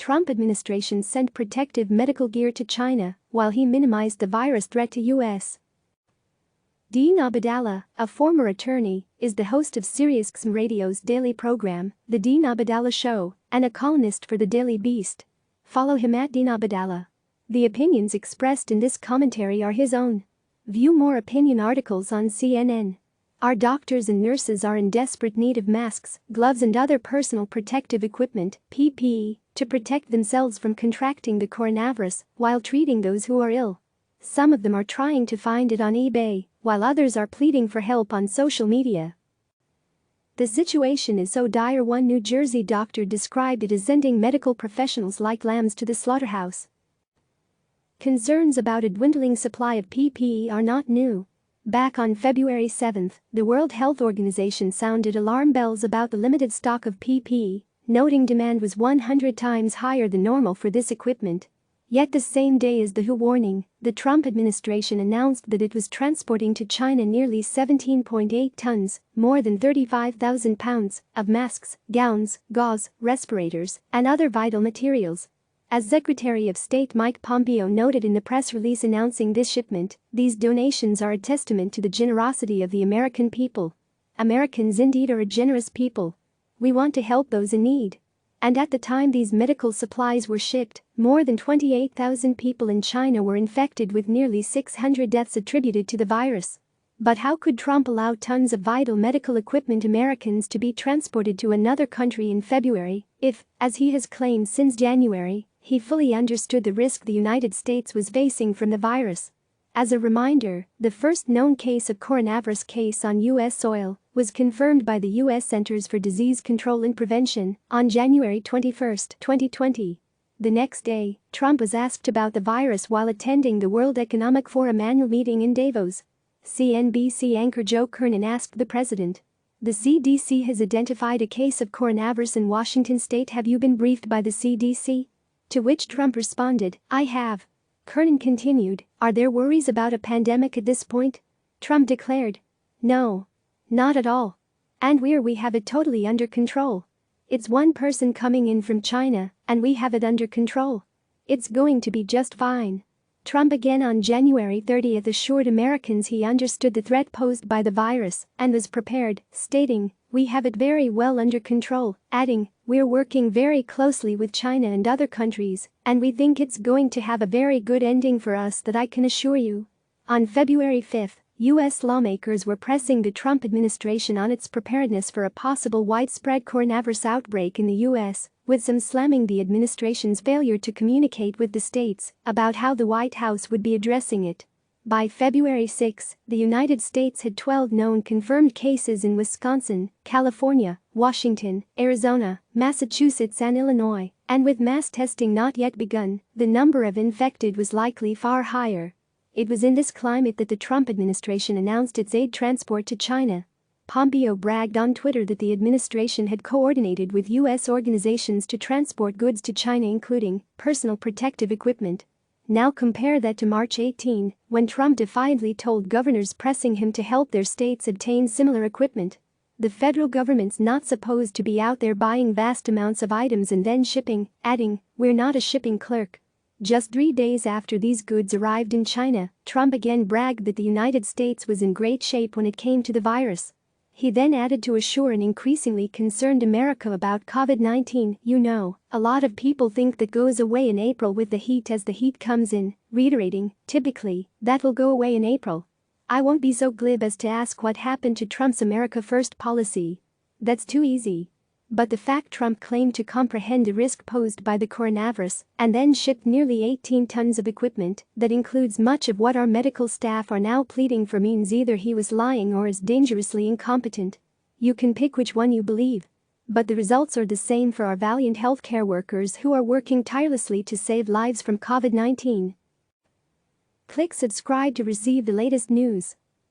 Trump administration sent protective medical gear to China while he minimized the virus threat to U.S. Dean Obeidallah, a former attorney, is the host of SiriusXM Radio's daily program, The Dean Obeidallah Show, and a columnist for The Daily Beast. Follow him at Dean Obeidallah. The opinions expressed in this commentary are his own. View more opinion articles on CNN. Our doctors and nurses are in desperate need of masks, gloves and other personal protective equipment, PPE, to protect themselves from contracting the coronavirus while treating those who are ill. Some of them are trying to find it on eBay, while others are pleading for help on social media. The situation is so dire one New Jersey doctor described it as sending medical professionals like lambs to the slaughterhouse. Concerns about a dwindling supply of PPE are not new. Back on February 7, the World Health Organization sounded alarm bells about the limited stock of PPE, noting demand was 100 times higher than normal for this equipment. Yet the same day as the WHO warning, the Trump administration announced that it was transporting to China nearly 17.8 tons, more than 35,000 pounds, of masks, gowns, gauze, respirators, and other vital materials. As Secretary of State Mike Pompeo noted in the press release announcing this shipment, these donations are a testament to the generosity of the American people. Americans indeed are a generous people. We want to help those in need. And at the time these medical supplies were shipped, more than 28,000 people in China were infected with nearly 600 deaths attributed to the virus. But how could Trump allow tons of vital medical equipment Americans to be transported to another country in February if, as he has claimed since January, he fully understood the risk the United States was facing from the virus? As a reminder, the first known case of coronavirus case on U.S. soil was confirmed by the U.S. Centers for Disease Control and Prevention on January 21, 2020. The next day, Trump was asked about the virus while attending the World Economic Forum annual meeting in Davos. CNBC anchor Joe Kernen asked the president, "The CDC has identified a case of coronavirus in Washington state. Have you been briefed by the CDC?" To which Trump responded, "I have." Kernen continued, "Are there worries about a pandemic at this point?" Trump declared, "No. Not at all. And we have it totally under control. It's one person coming in from China, and we have it under control. It's going to be just fine." Trump again on January 30 assured Americans he understood the threat posed by the virus and was prepared, stating, "We have it very well under control," adding, "We're working very closely with China and other countries, and we think it's going to have a very good ending for us, that I can assure you." On February 5, U.S. lawmakers were pressing the Trump administration on its preparedness for a possible widespread coronavirus outbreak in the U.S., with some slamming the administration's failure to communicate with the states about how the White House would be addressing it. By February 6, the United States had 12 known confirmed cases in Wisconsin, California, Washington, Arizona, Massachusetts and Illinois, and with mass testing not yet begun, the number of infected was likely far higher. It was in this climate that the Trump administration announced its aid transport to China. Pompeo bragged on Twitter that the administration had coordinated with U.S. organizations to transport goods to China, including personal protective equipment. Now compare that to March 18, when Trump defiantly told governors pressing him to help their states obtain similar equipment. The federal government's not supposed to be out there buying vast amounts of items and then shipping, adding, "We're not a shipping clerk." Just 3 days after these goods arrived in China, Trump again bragged that the United States was in great shape when it came to the virus. He then added to assure an increasingly concerned America about COVID-19, "You know, a lot of people think that goes away in April with the heat as the heat comes in," reiterating, "Typically, that will go away in April. I won't be so glib as to ask what happened to Trump's America First policy. That's too easy." But the fact Trump claimed to comprehend the risk posed by the coronavirus and then shipped nearly 18 tons of equipment that includes much of what our medical staff are now pleading for means either he was lying or is dangerously incompetent. You can pick which one you believe. But the results are the same for our valiant healthcare workers who are working tirelessly to save lives from COVID-19. Click subscribe to receive the latest news.